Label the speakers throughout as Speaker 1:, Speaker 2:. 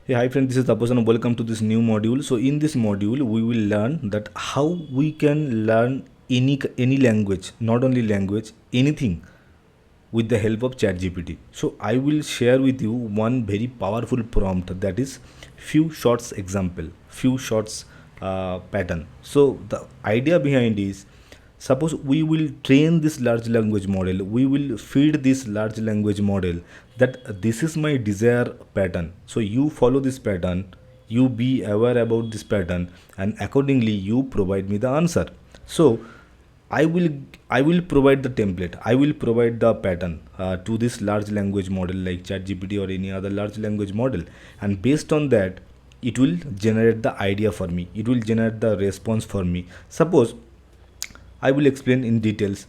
Speaker 1: Hey, hi friend, this is Tapas and welcome to this new module. So in this module, we will learn that how we can learn any language, not only language, anything with the help of ChatGPT. So I will share with you one very powerful prompt, that is few shots example, few shots pattern. So the idea behind is, suppose we will train this large language model, we will feed this large language model that this is my desired pattern. So you follow this pattern, you be aware about this pattern, and accordingly you provide me the answer. So I will I will provide the template. I will provide the pattern to this large language model like ChatGPT or any other large language model, and based on that, it will generate the idea for me. It will generate the response for me. Suppose I will explain in details.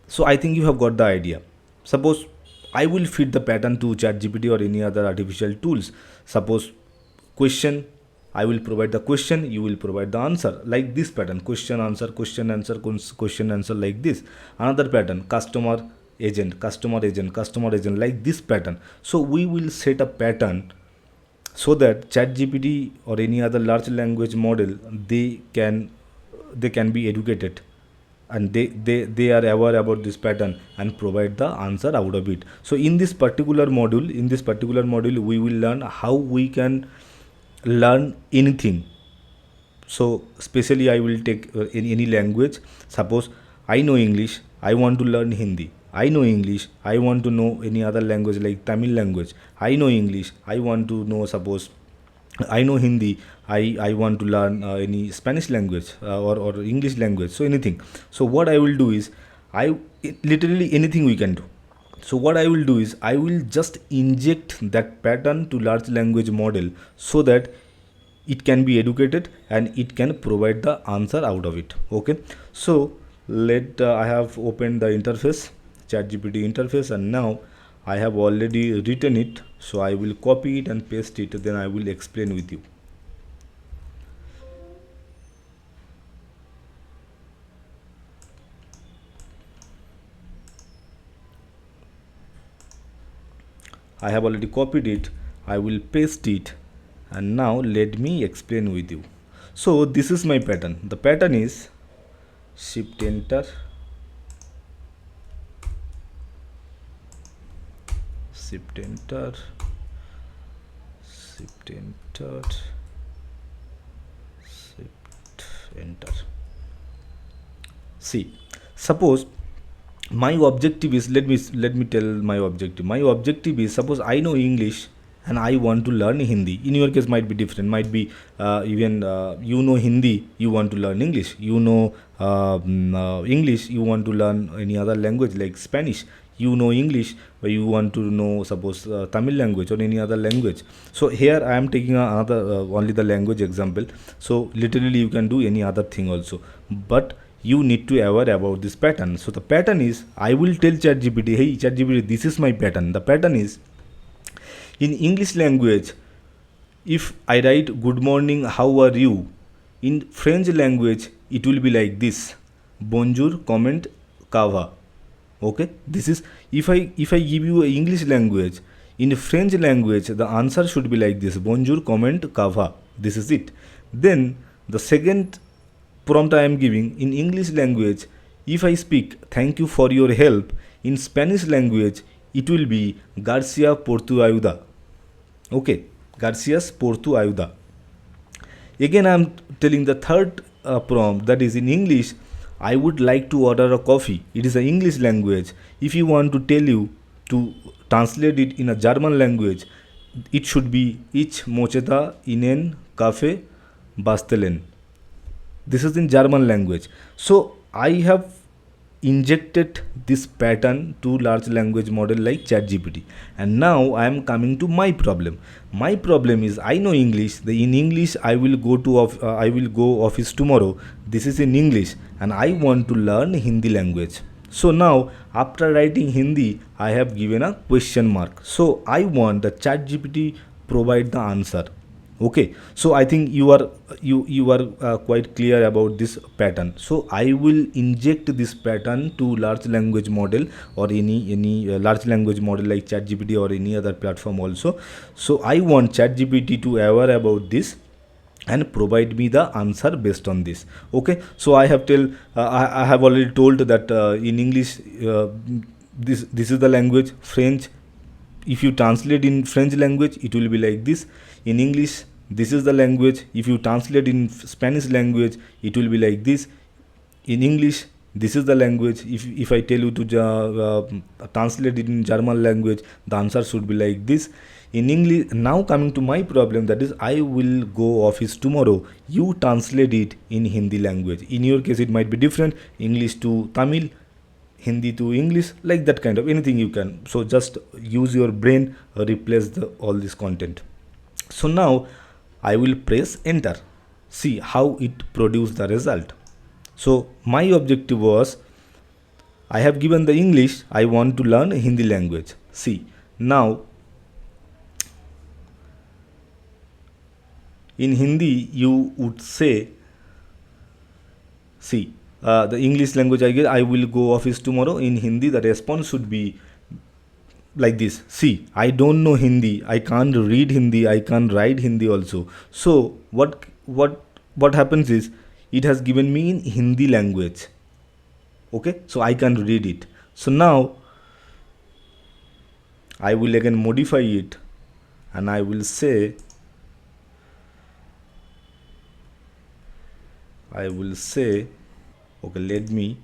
Speaker 1: So I think you have got the idea. Suppose I will feed the pattern to ChatGPT or any other artificial tools. Suppose question, I will provide the question, you will provide the answer like this pattern: question answer, question answer, like this. Another pattern: customer agent, customer agent, like this pattern. So we will set a pattern so that ChatGPT or any other large language model, they can be educated, and they are aware about this pattern and provide the answer out of it. So in this particular module we will learn how we can learn anything. So especially I will take in any language. Suppose I know English, I want to learn Hindi. I know English, I want to know any other language like Tamil language. I know English, I want to know, suppose I know Hindi, I want to learn any Spanish language or English language. So anything. So what I will do is, literally anything we can do. So what I will do is, I will just inject that pattern to large language model so that it can be educated and it can provide the answer out of it. Okay. So let I have opened the interface, ChatGPT interface, and now I have already written it. So I will copy it and paste it, then I will explain with you. I have already copied it, I will paste it, and now let me explain with you. So this is my pattern. The pattern is shift enter, shift enter, shift enter, shift enter. See, suppose my objective is, let me tell my objective. My objective is, suppose I know English and I want to learn Hindi. In your case might be different, might be even you know Hindi, you want to learn English. You know English, you want to learn any other language like Spanish. You know English, but you want to know, suppose Tamil language or any other language. So here I am taking another only the language example. So literally you can do any other thing also, but you need to aware about this pattern. So the pattern is, I will tell ChatGPT, hey ChatGPT, this is my pattern. The pattern is, in English language, if I write good morning, how are you, in French language it will be like this: bonjour, comment, kava. Okay, this is, if I give you a English language, in French language the answer should be like this: bonjour, comment, kava. This is it. Then the second prompt I am giving, in English language, if I speak thank you for your help, in Spanish language it will be Garcia por tu ayuda. Okay, Garcias por tu ayuda. Again I am telling the third prompt, that is in English, I would like to order a coffee. It is a English language. If you want to tell you to translate it in a German language, it should be Ich möchte einen Kaffee bestellen. This is in German language. So I have injected this pattern to large language model like ChatGPT, and now I am coming to my problem. My problem is, I know English. In English I will go to I will go office tomorrow. This is in English, and I want to learn Hindi language. So now after writing Hindi, I have given a question mark. So I want the ChatGPT provide the answer. Okay, so I think you are quite clear about this pattern. So I will inject this pattern to large language model, or any large language model like ChatGPT or any other platform also. So I want ChatGPT to aware about this and provide me the answer based on this. Okay, so I have already told that in English, this is the language French. If you translate in French language, it will be like this. In English, this is the language. If you translate in Spanish language, it will be like this. In English, this is the language. If I tell you to translate it in German language, the answer should be like this. In English, now coming to my problem, that is, I will go office tomorrow, you translate it in Hindi language. In your case, it might be different, English to Tamil, Hindi to English, like that kind of anything you can. So just use your brain, replace all this content. So now I will press enter. See how it produced the result. So my objective was, I have given the English, I want to learn Hindi language. See, now in Hindi you would say, see, the English language I get, I will go office tomorrow. In Hindi, the response should be like this. See, I don't know Hindi, I can't read Hindi, I can't write Hindi also. So what happens is, it has given me in Hindi language. Okay, so I can read it. So now I will again modify it, and I will say, okay, let me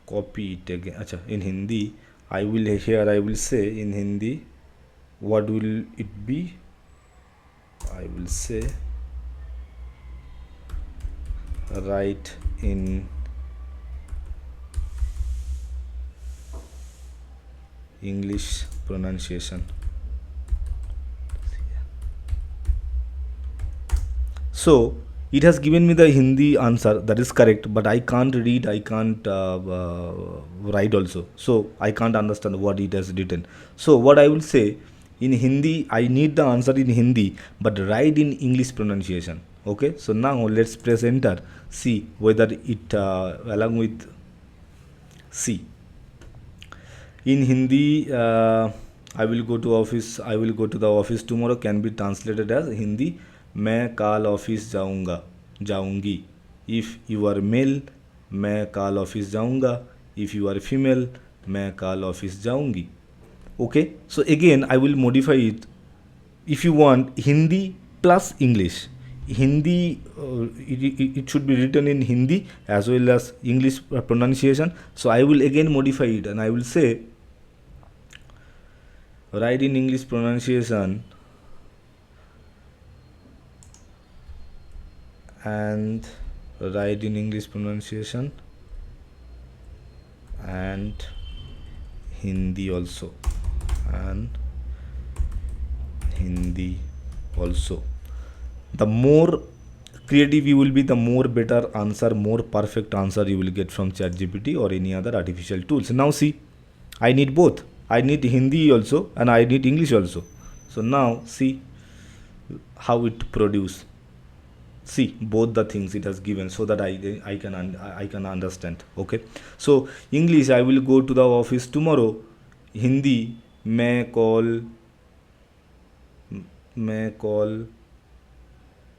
Speaker 1: copy it again. Acha, in Hindi, I will say in Hindi, what will it be? I will say, write in English pronunciation. So it has given me the Hindi answer, that is correct, but I can't read, I can't write also. So I can't understand what it has written. So what I will say, in Hindi, I need the answer in Hindi, but write in English pronunciation. Okay, so now let's press enter. See whether it along with, see, in Hindi, I will go to office. I will go to the office tomorrow. Can be translated as Hindi. मैं काल office जाऊंगा, जाऊंगी. If you are male, मैं काल office जाऊंगा. If you are female, मैं काल office जाऊंगी. Okay. So again, I will modify it. If you want Hindi plus English, Hindi, it should be written in Hindi as well as English pronunciation. So I will again modify it, and I will say, write in English pronunciation and write in English pronunciation and Hindi also, and Hindi also. The more creative you will be, the more better answer, more perfect answer you will get from ChatGPT or any other artificial tools. Now see, I need both. I need Hindi also and I need English also. So now see how it produce. See both the things it has given, so that I can understand. Okay, so English, I will go to the office tomorrow. Hindi, मैं call,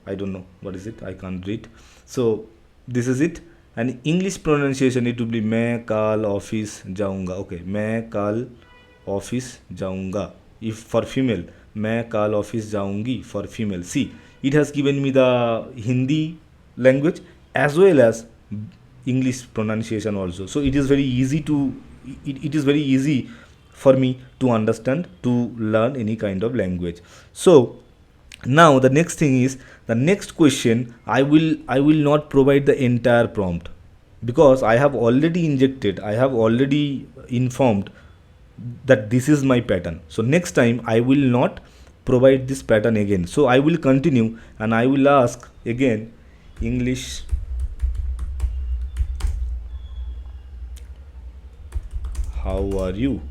Speaker 1: I don't know what is it, I can't read. So this is it. And English pronunciation, it will be मैं कल office जाऊंगा. Okay, मैं कल office जाऊंगा. If for female, मैं कल office जाऊंगी for female. See, it has given me the Hindi language as well as English pronunciation also. So it is very easy to, it is very easy for me to understand, to learn any kind of language. So now the next thing is, the next question, I will not provide the entire prompt, because I have already injected, I have already informed that this is my pattern. So next time I will not provide this pattern again. So I will continue and I will ask again, English, how are you?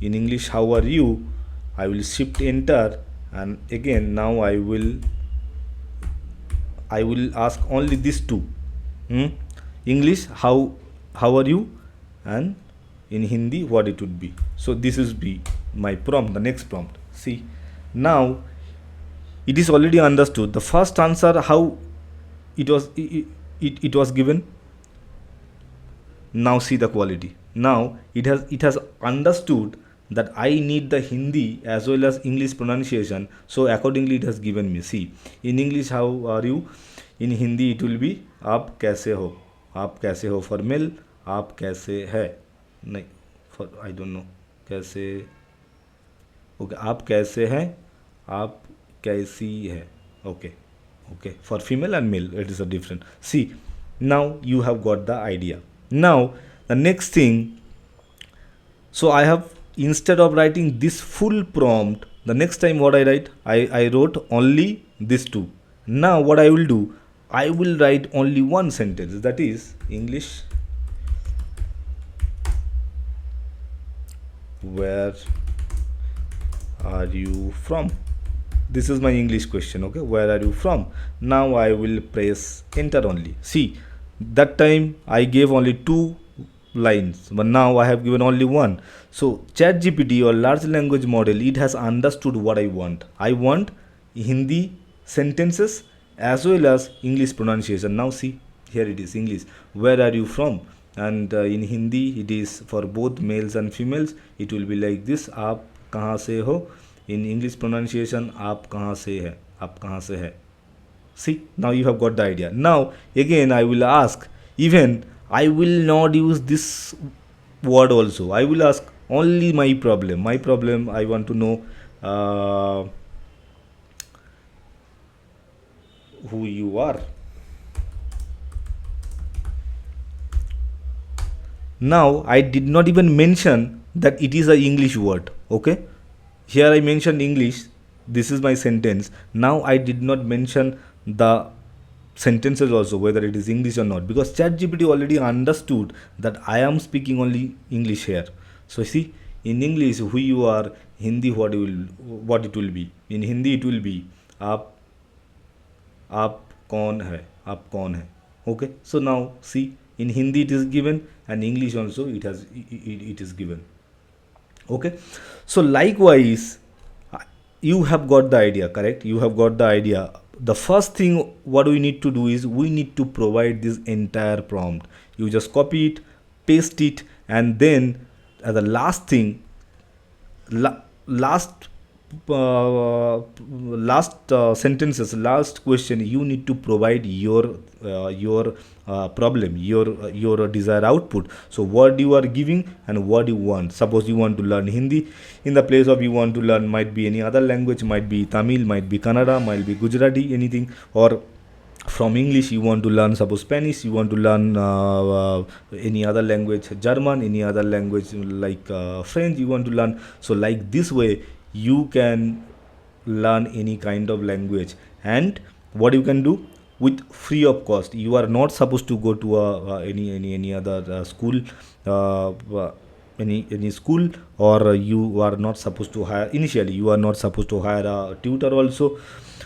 Speaker 1: In English, how are you? I will shift enter and again now I will ask only these two. Hmm? English, how are you, and in Hindi what it would be. So this is be my prompt, the next prompt. See, now it is already understood. The first answer how it was it was given. Now see the quality. Now it has understood that I need the Hindi as well as English pronunciation, so accordingly it has given me. See, in English how are you, in Hindi it will be आप कैसे हो. आप कैसे हो for male, आप कैसे है, नहीं for I don't know, कैसे, ओके आप कैसे हैं, आप कैसी है, okay, okay, for female and male it is a different. See, now you have got the idea. Now the next thing, so I have, instead of writing this full prompt, the next time what I write, I wrote only these two. Now what I will do, I will write only one sentence, that is English, where are you from. This is my English question, okay, where are you from. Now I will press enter only. See, that time I gave only two lines, but now I have given only one. So ChatGPT or large language model, it has understood what I want Hindi sentences as well as English pronunciation. Now see, here it is English, where are you from, and in Hindi it is for both males and females, it will be like this, आप कहाँ से हो. In English pronunciation, आप कहाँ से है, आप कहाँ से है. See, now you have got the idea. Now again I will ask, even I will not use this word also, I will ask only my problem I want to know, uh, who you are. Now I did not even mention that it is a English word, okay. Here I mentioned English, this is my sentence. Now I did not mention the sentences also, whether it is English or not, because ChatGPT already understood that I am speaking only English here. So see, in English who you are, Hindi what it will be. In Hindi it will be आप आप कौन है, आप कौन है. Okay, so now see, in Hindi it is given, and English also it is given. Okay, so likewise, you have got the idea, correct, you have got the idea. The first thing what we need to do is we need to provide this entire prompt. You just copy it, paste it, and then as the last thing, last sentences, last question, you need to provide your problem, your desired output. So what you are giving and what you want. Suppose you want to learn Hindi, in the place of you want to learn might be any other language, might be Tamil, might be Kannada, might be Gujarati, anything. Or from English you want to learn, suppose Spanish, you want to learn any other language, German, any other language like French you want to learn. So like this way you can learn any kind of language. And what you can do, with free of cost, you are not supposed to go to any other school, any school, or you are not supposed to hire, initially you are not supposed to hire a tutor also.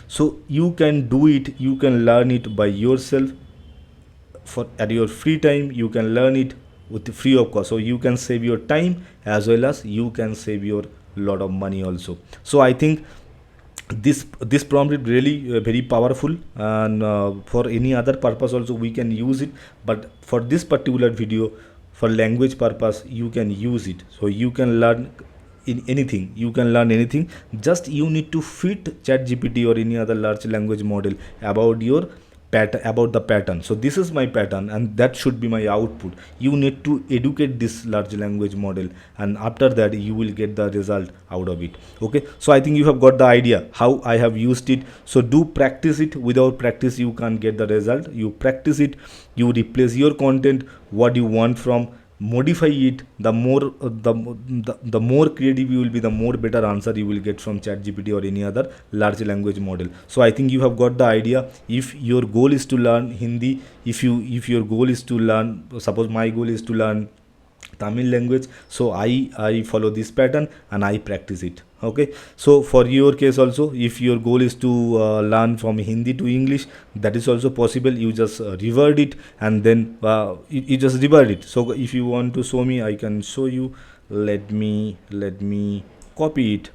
Speaker 1: So you can do it, you can learn it by yourself, for at your free time you can learn it with free of cost. So you can save your time as well as you can save your lot of money also. So I think this prompt is really very powerful, and for any other purpose also we can use it, but for this particular video, for language purpose, you can use it. So you can learn in anything, you can learn anything, just you need to fit ChatGPT or any other large language model about your about the pattern. So this is my pattern and that should be my output. You need to educate this large language model, and after that you will get the result out of it. Okay, so I think you have got the idea how I have used it. So do practice it. Without practice you can't get the result. You practice it, you replace your content what you want from, modify it. The more creative you will be, the more better answer you will get from ChatGPT or any other large language model. So I think you have got the idea. If your goal is to learn Hindi, if your goal is to learn, suppose my goal is to learn Tamil language, so I follow this pattern and I practice it. Okay, so for your case also, if your goal is to learn from Hindi to English, that is also possible. You just revert it, and then you just revert it. So if you want to show me, I can show you. Let me copy it.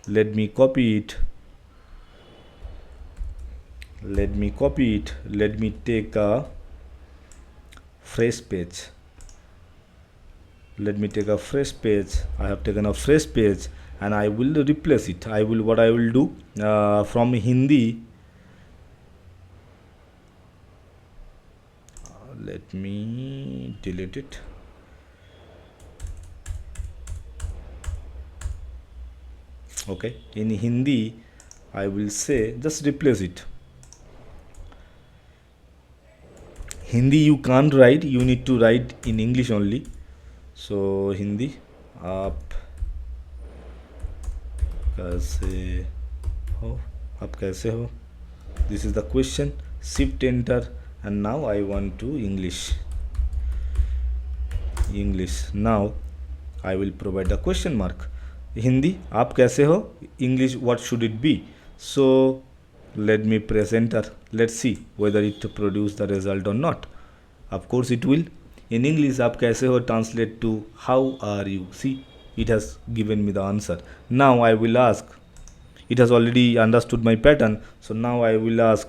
Speaker 1: Let me take a fresh page. I have taken a fresh page, and I will replace it. I will do from Hindi. Let me delete it. Okay, in Hindi I will say, just replace it. Hindi you can't write, you need to write in English only. So Hindi, आप कैसे हो, आप कैसे हो, this is the question. Shift enter, and now I want to English. Now I will provide the question mark. Hindi, आप कैसे हो? English, what should it be? So let me press enter. Let's see whether it produce the result or not. Of course it will. In English, आप कैसे हो translate to how are you. See, it has given me the answer. Now I will ask. It has already understood my pattern. So now I will ask,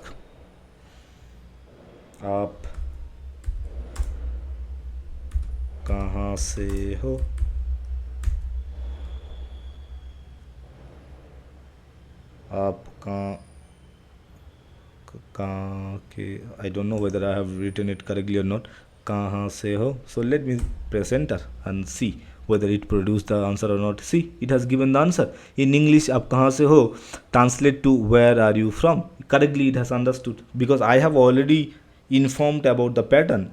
Speaker 1: आप कहाँ से हो? आप कहाँ के, I don't know whether I have written it correctly or not. कहाँ से हो? So let me press enter and see whether it produced the answer or not. See, it has given the answer. In English, आप कहाँ से हो translate to where are you from. Correctly it has understood, because I have already informed about the pattern.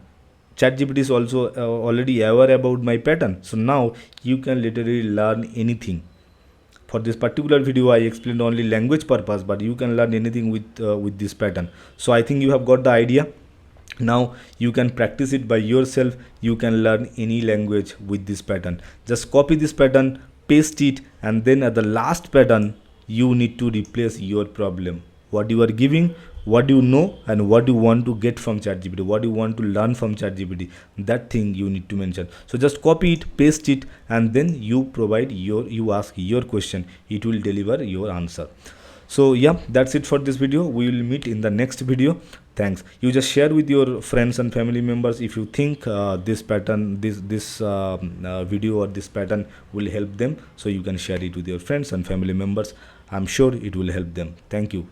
Speaker 1: ChatGPT is also already aware about my pattern. So now you can literally learn anything. For this particular video I explained only language purpose, but you can learn anything with this pattern. So I think you have got the idea. Now you can practice it by yourself. You can learn any language with this pattern. Just copy this pattern, paste it, and then at the last pattern you need to replace your problem, what you are giving, what you know, and what you want to get from ChatGPT, what you want to learn from ChatGPT. That thing you need to mention. So just copy it, paste it, and then you ask your question. It will deliver your answer. So yeah, that's it for this video. We will meet in the next video. Thanks. You just share with your friends and family members if you think this pattern, this video or this pattern will help them. So you can share it with your friends and family members. I'm sure it will help them. Thank you.